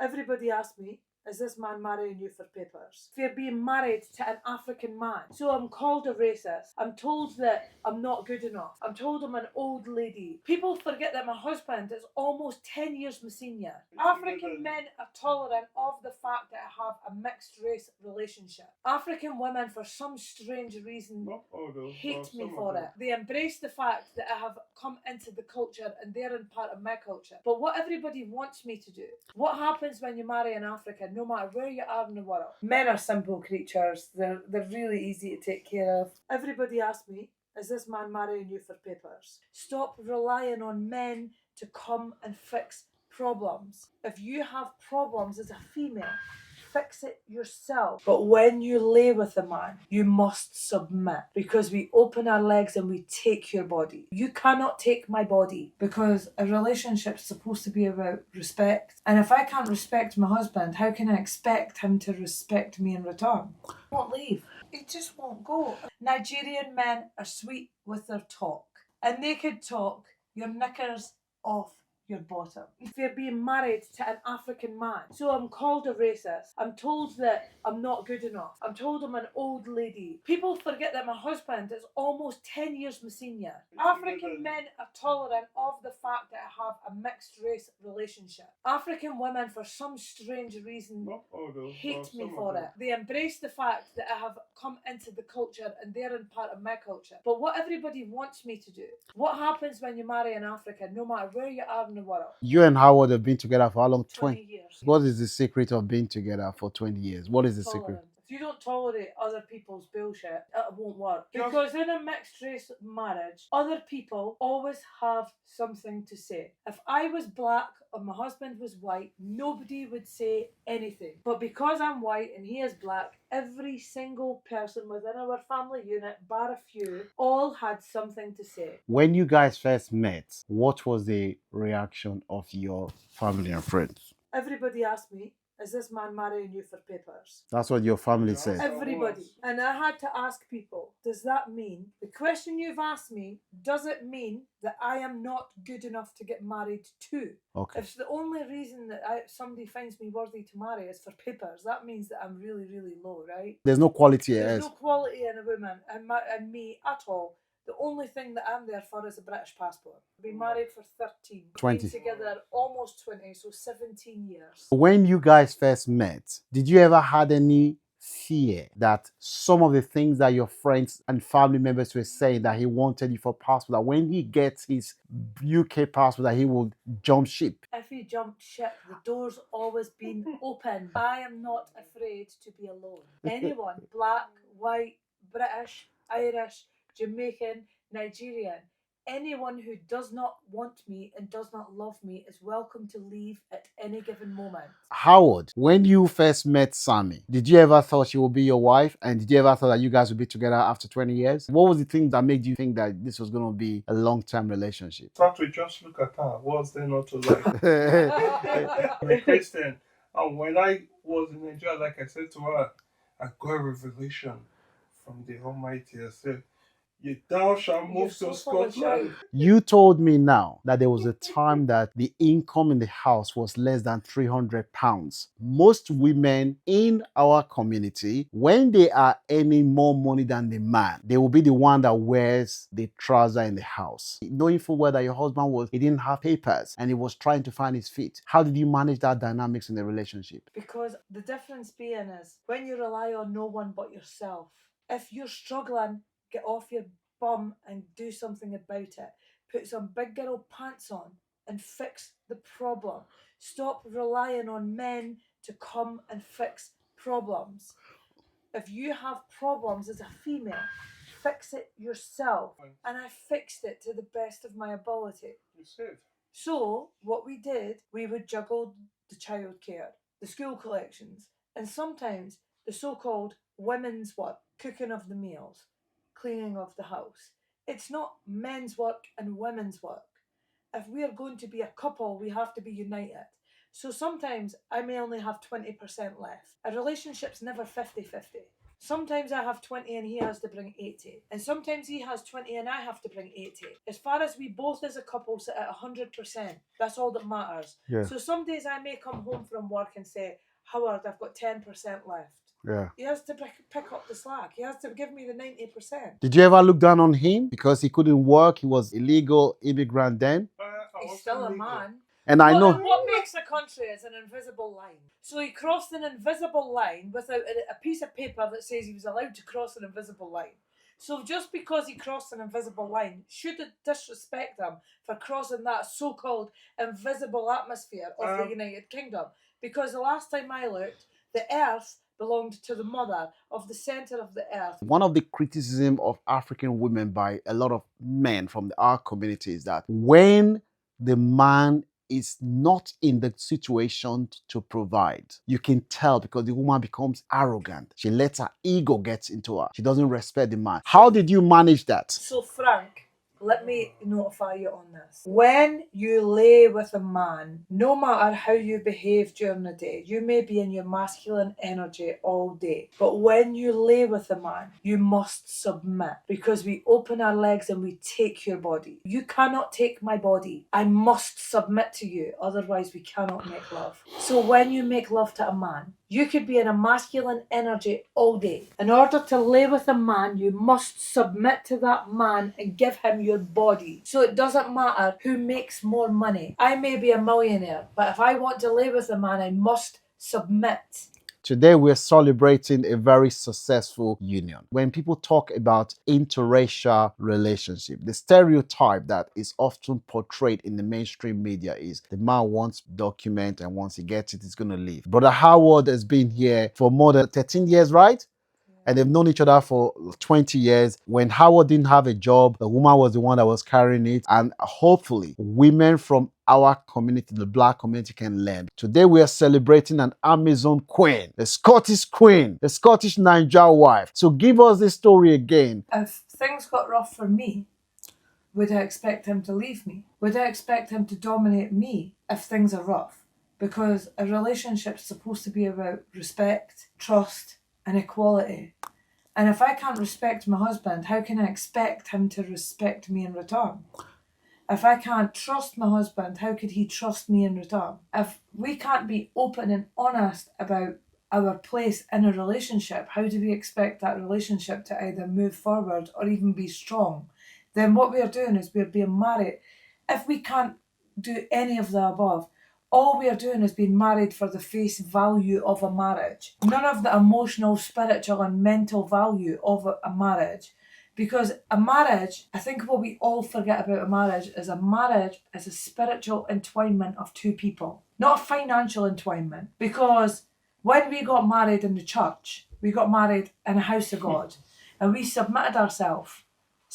Everybody asks me, is this man marrying you for papers? For being married to an African man. So I'm called a racist. I'm told that I'm not good enough. I'm told I'm an old lady. People forget that my husband is almost 10 years my senior. African men are tolerant of the fact that I have a mixed race relationship. African women, for some strange reason, hate me for it. They embrace the fact that I have come into the culture and they're in part of my culture. But what everybody wants me to do, what happens when you marry an African, no matter where you are in the world? Men are simple creatures. They're really easy to take care of. Everybody asks me, is this man marrying you for papers? Stop relying on men to come and fix problems. If you have problems as a female, fix it yourself. But when you lay with a man, you must submit, because we open our legs and we take your body. You cannot take my body, because a relationship's supposed to be about respect. And if I can't respect my husband, how can I expect him to respect me in return? He won't leave. He just won't go. Nigerian men are sweet with their talk. A naked talk, your knickers off your bottom. For being married to an African man. So I'm called a racist. I'm told that I'm not good enough. I'm told I'm an old lady. People forget that my husband is almost 10 years my senior. African men are tolerant of the fact that I have a mixed race relationship. African women, for some strange reason, hate me for it. They embrace the fact that I have come into the culture and they're in part of my culture. But what everybody wants me to do, what happens when you marry an African, no matter where you are in the world? You and Howard have been together for how long? 20 years. What is the secret of being together for 20 years? What is the secret? Tolerance. If you don't tolerate other people's bullshit, it won't work. Because in a mixed race marriage, other people always have something to say. If I was black or my husband was white, nobody would say anything. But because I'm white and he is black, every single person within our family unit, bar a few, all had something to say. When you guys first met, what was the reaction of your family and friends? Everybody asked me, is this man marrying you for papers? That's what your family said. Everybody. And I had to ask people, does that mean, the question you've asked me, does it mean that I am not good enough to get married to? Okay. If the only reason that somebody finds me worthy to marry is for papers, that means that I'm really, really low, right? There's no quality There's no quality in a woman and me at all. The only thing that I'm there for is a British passport. I've been married for 13. 20. Been together almost 20, so 17 years. When you guys first met, did you ever had any fear that some of the things that your friends and family members were saying that he wanted you for passport, that when he gets his UK passport that he will jump ship? If he jumped ship, the door's always been open. I am not afraid to be alone. Anyone, black, white, British, Irish, Jamaican, Nigerian, anyone who does not want me and does not love me is welcome to leave at any given moment. Howard, when you first met Sammy, did you ever thought she would be your wife? And did you ever thought that you guys would be together after 20 years? What was the thing that made you think that this was going to be a long-term relationship? Start with just look at her. What's there not to like? I'm a Christian. And when I was in Nigeria, like I said to her, I got a revelation from the Almighty. I said, thou shalt move to Scotland. You told me now that there was a time that the income in the house was less than £300. Most women in our community, when they are earning more money than the man, they will be the one that wears the trouser in the house. Knowing full well that your husband he didn't have papers and he was trying to find his feet. How did you manage that dynamics in the relationship? Because the difference being is when you rely on no one but yourself, if you're struggling, get off your bum and do something about it. Put some big girl pants on and fix the problem. Stop relying on men to come and fix problems. If you have problems as a female, fix it yourself. And I fixed it to the best of my ability. You said. So what we did, we would juggle the childcare, the school collections, and sometimes the so-called women's work, cooking of the meals, cleaning of the house. It's not men's work and women's work. If we are going to be a couple, we have to be united. So sometimes I may only have 20% left. A relationship's never 50-50. Sometimes I have 20 and he has to bring 80. And sometimes he has 20 and I have to bring 80. As far as we both as a couple sit at 100%, that's all that matters. Yeah. So some days I may come home from work and say, Howard, I've got 10% left. Yeah. He has to pick up the slack. He has to give me the 90%. Did you ever look down on him because he couldn't work? He was illegal immigrant then. He's still a man. And I know. What makes a country is an invisible line. So he crossed an invisible line without a piece of paper that says he was allowed to cross an invisible line. So just because he crossed an invisible line, shouldn't disrespect him for crossing that so-called invisible atmosphere of the United Kingdom. Because the last time I looked, the earth belonged to the mother of the center of the earth. One of the criticism of African women by a lot of men from our community is that when the man is not in the situation to provide, you can tell because the woman becomes arrogant. She lets her ego get into her. She doesn't respect the man. How did you manage that? So Frank, let me notify you on this. When you lay with a man, no matter how you behave during the day, you may be in your masculine energy all day. But when you lay with a man, you must submit because we open our legs and we take your body. You cannot take my body. I must submit to you, otherwise we cannot make love. So when you make love to a man, you could be in a masculine energy all day. In order to lay with a man, you must submit to that man and give him your body. So it doesn't matter who makes more money. I may be a millionaire, but if I want to lay with a man, I must submit. Today, we're celebrating a very successful union. When people talk about interracial relationship, the stereotype that is often portrayed in the mainstream media is the man wants document and once he gets it, he's going to leave. Brother Howard has been here for more than 13 years, right? And they've known each other for 20 years. When Howard didn't have a job, the woman was the one that was carrying it. And hopefully, women from our community, the Black community, can learn. Today, we are celebrating an Amazon queen, the Scottish queen, the Scottish Nigerian wife. So give us this story again. If things got rough for me, would I expect him to leave me? Would I expect him to dominate me if things are rough? Because a relationship's supposed to be about respect, trust, and equality. And if I can't respect my husband, how can I expect him to respect me in return? If I can't trust my husband, how could he trust me in return? If we can't be open and honest about our place in a relationship, how do we expect that relationship to either move forward or even be strong? Then what we are doing is we're being married. If we can't do any of the above, all we are doing is being married for the face value of a marriage. None of the emotional, spiritual and mental value of a marriage. Because a marriage, I think what we all forget about a marriage is a spiritual entwinement of two people, not a financial entwinement. Because when we got married in the church, we got married in a house of God and we submitted ourselves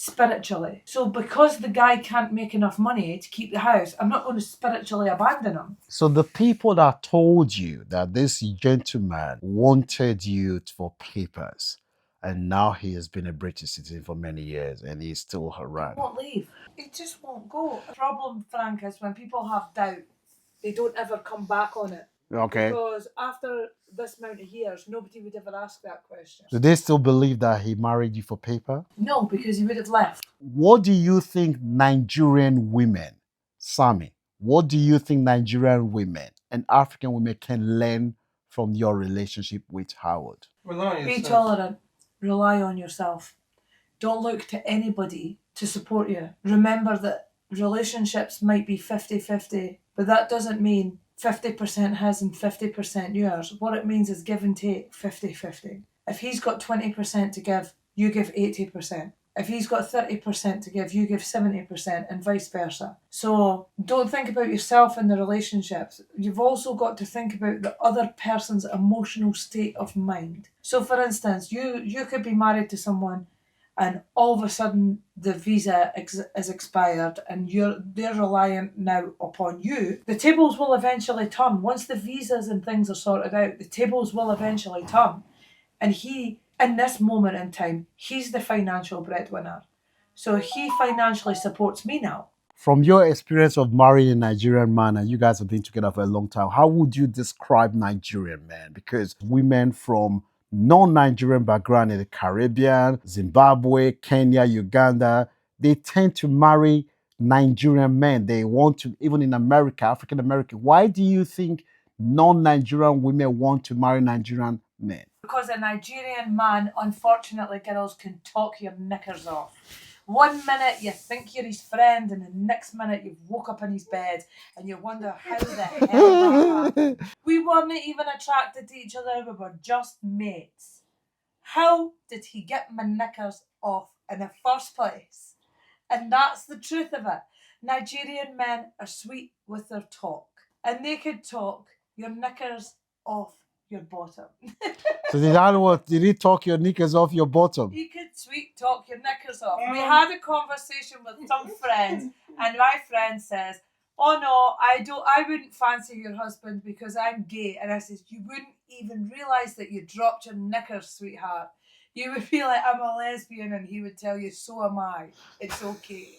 spiritually. So because the guy can't make enough money to keep the house, I'm not going to spiritually abandon him. So the people that told you that this gentleman wanted you for papers, and now he has been a British citizen for many years and he's still around. He won't leave. He just won't go. The problem, Frank, is when people have doubt, they don't ever come back on it. Okay. Because after this amount of years, nobody would ever ask that question. Do they still believe that he married you for paper? No, because he would have left. What do you think Nigerian women, Sammy, what do you think Nigerian women and African women can learn from your relationship with Howard? Be tolerant. Rely on yourself. Don't look to anybody to support you. Remember that relationships might be 50-50, but that doesn't mean 50% his and 50% yours. What it means is give and take 50-50. If he's got 20% to give, you give 80%. If he's got 30% to give, you give 70% and vice versa. So don't think about yourself in the relationships. You've also got to think about the other person's emotional state of mind. So for instance, you could be married to someone and all of a sudden the visa is expired and they're reliant now upon you. The tables will eventually turn. Once the visas and things are sorted out, the tables will eventually turn. And he, in this moment in time, he's the financial breadwinner. So he financially supports me now. From your experience of marrying a Nigerian man, and you guys have been together for a long time, how would you describe Nigerian men? Because women from non-Nigerian background in the Caribbean, Zimbabwe, Kenya, Uganda, they tend to marry Nigerian men. They want to, even in America, African American. Why do you think non-Nigerian women want to marry Nigerian men? Because a Nigerian man, unfortunately, girls, can talk your knickers off. One minute you think you're his friend, and the next minute you've woke up in his bed and you wonder how the hell that happened. We weren't even attracted to each other, we were just mates. How did he get my knickers off in the first place? And that's the truth of it. Nigerian men are sweet with their talk, and they could talk your knickers off your bottom. So did he talk your knickers off your bottom? He could sweet talk your knickers off. We had a conversation with some friends, and my friend says, "Oh no, I wouldn't fancy your husband because I'm gay." And I says, "You wouldn't even realise that you dropped your knickers, sweetheart. You would be like, I'm a lesbian," and he would tell you, "So am I. It's okay."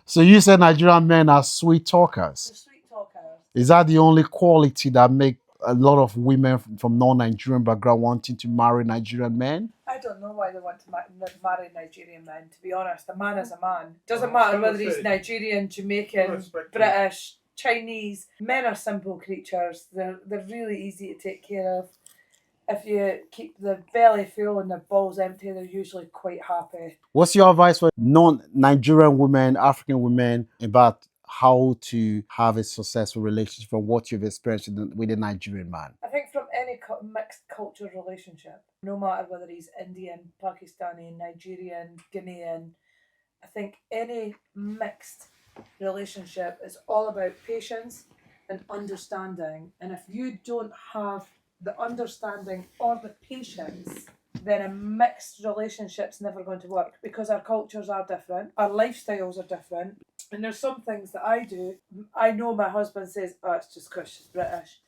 So you said Nigerian men are sweet talkers. The sweet talkers. Is that the only quality that make a lot of women from non-Nigerian background wanting to marry Nigerian men? I don't know why they want to marry Nigerian men, to be honest. A man is a man. Doesn't matter whether he's Nigerian, Jamaican, British, Chinese. Men are simple creatures. They're really easy to take care of. If you keep the belly full and the balls empty, they're usually quite happy. What's your advice for non-Nigerian women, African women, about how to have a successful relationship from what you've experienced with a Nigerian man? I think from any mixed culture relationship, no matter whether he's Indian, Pakistani, Nigerian, Ghanaian, I think any mixed relationship is all about patience and understanding. And if you don't have the understanding or the patience, then a mixed relationship's never going to work, because our cultures are different, our lifestyles are different, and there's some things that I do. I know my husband says, "Oh, it's just because she's British."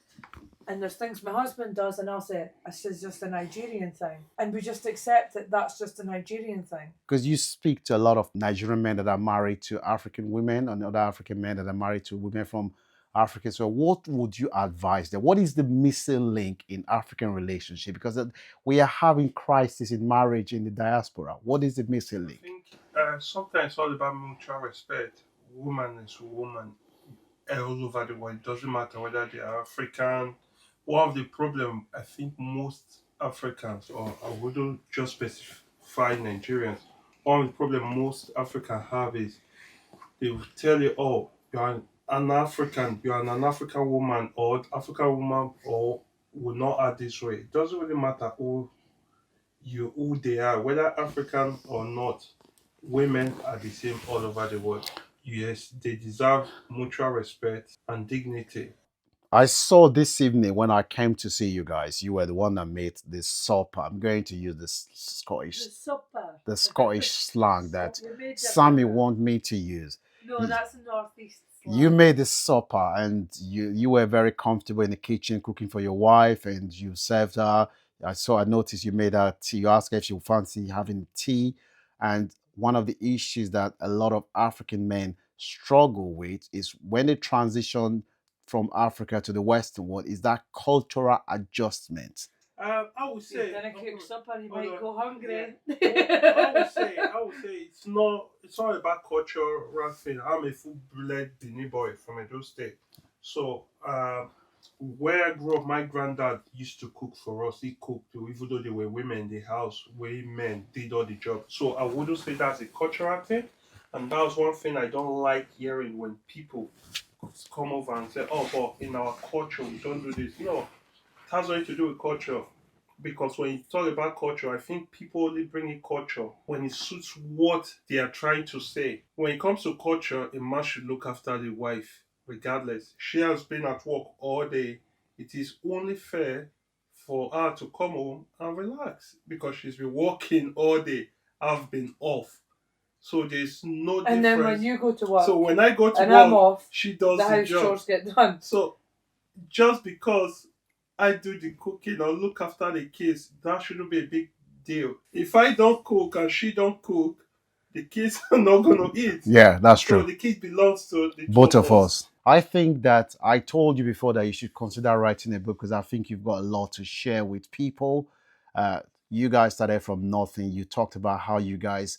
And there's things my husband does, and I'll say, "This is just a Nigerian thing." And we just accept that that's just a Nigerian thing. Because you speak to a lot of Nigerian men that are married to African women and other African men that are married to women from Africa. So what would you advise them? What is the missing link in African relationship? Because we are having crisis in marriage in the diaspora. What is the missing link? I think sometimes it's all about mutual respect. Woman is woman all over the world. It doesn't matter whether they are African. One of the problem I think most Africans, or I wouldn't just specify Nigerians, one of the problem most Africans have is they will tell you, "Oh, you're an African, you're an African woman, or African woman, or will not act this way." It doesn't really matter who they are, whether African or not. Women are the same all over the world. Yes, they deserve mutual respect and dignity. I saw this evening when I came to see you guys, you were the one that made this supper. I'm going to use this the Scottish slang that Sammy want me to use. No, that's a northeast slang. You made this supper and you were very comfortable in the kitchen cooking for your wife, and you served her. I noticed you made her tea. You asked her if she fancy having tea. And one of the issues that a lot of African men struggle with is when they transition from Africa to the Western world, is that cultural adjustment. I would say. Then a cook supper, you might go hungry. I would say it's not about cultural thing. I'm a full-blooded Benin boy from Edo State, so where I grew up, my granddad used to cook for us. He cooked, even though there were women in the house, men did all the job. So I wouldn't say that's a cultural thing, and that's one thing I don't like hearing when people come over and say, "Oh, but in our culture we don't do this." No, it has nothing to do with culture. Because when you talk about culture, I think people only bring in culture when it suits what they are trying to say. When it comes to culture, a man should look after the wife, regardless. She has been at work all day. It is only fair for her to come home and relax because she's been working all day. I've been off. So there's no difference. And then when you go to work, so when I go to and work, I'm off, she does the the house job. chores get done. So just because I do the cooking or look after the kids, that shouldn't be a big deal. If I don't cook and she don't cook, the kids are not gonna eat. Yeah, that's So true. the kid belongs to the Both of us. I think that I told you before that you should consider writing a book because I think you've got a lot to share with people. Uh, you guys started from nothing. You talked about how you guys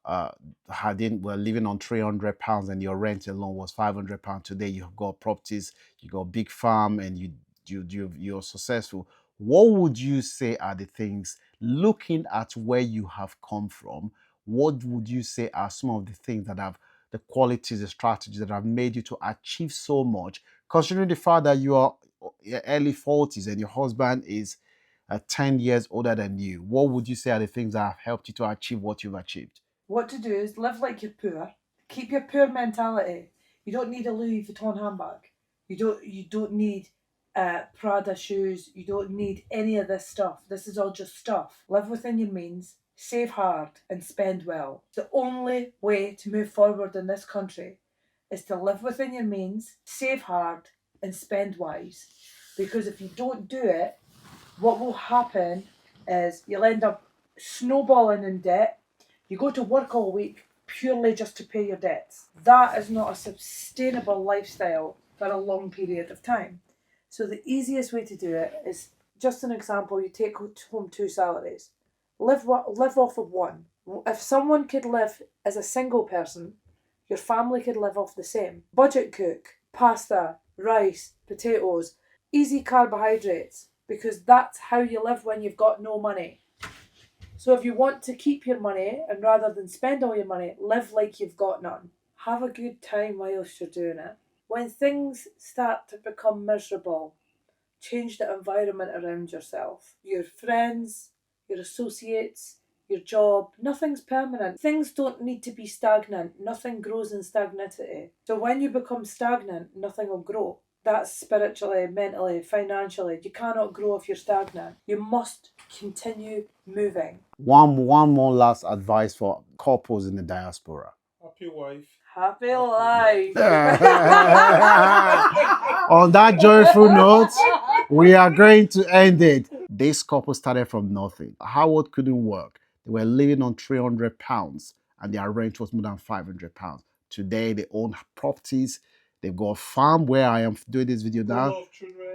were living on £300 and your rent alone was £500. Today you've got properties, you got a big farm, and you're successful. What would you say are the things, looking at where you have come from, what would you say are some of the things that have the qualities, the strategies that have made you to achieve so much, considering the fact that you are early 40s and your husband is 10 years older than you? What would you say are the things that have helped you to achieve what you've achieved? What to do is live like you're poor. Keep your poor mentality. You don't need a Louis Vuitton handbag. You don't need Prada shoes. You don't need any of this stuff. This is all just stuff. Live within your means. Save hard and spend well. The only way to move forward in this country is to live within your means, save hard, and spend wise. Because if you don't do it, what will happen is you'll end up snowballing in debt. You go to work all week purely just to pay your debts. That is not a sustainable lifestyle for a long period of time. So the easiest way to do it is, just an example, you take home 2 salaries. Live off of one. If someone could live as a single person, your family could live off the same. Budget cook, pasta, rice, potatoes, easy carbohydrates, because that's how you live when you've got no money. So if you want to keep your money and rather than spend all your money, live like you've got none. Have a good time whilst you're doing it. When things start to become miserable, change the environment around yourself. Your friends, your associates, your job, nothing's permanent. Things don't need to be stagnant. Nothing grows in stagnancy. So when you become stagnant, nothing will grow. That's spiritually, mentally, financially. You cannot grow if you're stagnant. You must continue moving. One more last advice for couples in the diaspora. Happy wife. Happy life. On that joyful note, we are going to end it. This couple started from nothing. Howard couldn't work. They were living on £300 and their rent was more than £500. Today they own properties. They've got a farm where I am doing this video now.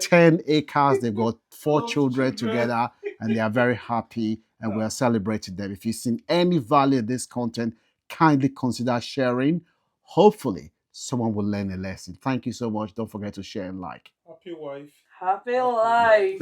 10 acres. They've got 4 children together and they are very happy and we are celebrating them. If you've seen any value in this content, kindly consider sharing. Hopefully, someone will learn a lesson. Thank you so much. Don't forget to share and like. Happy wife. Happy life.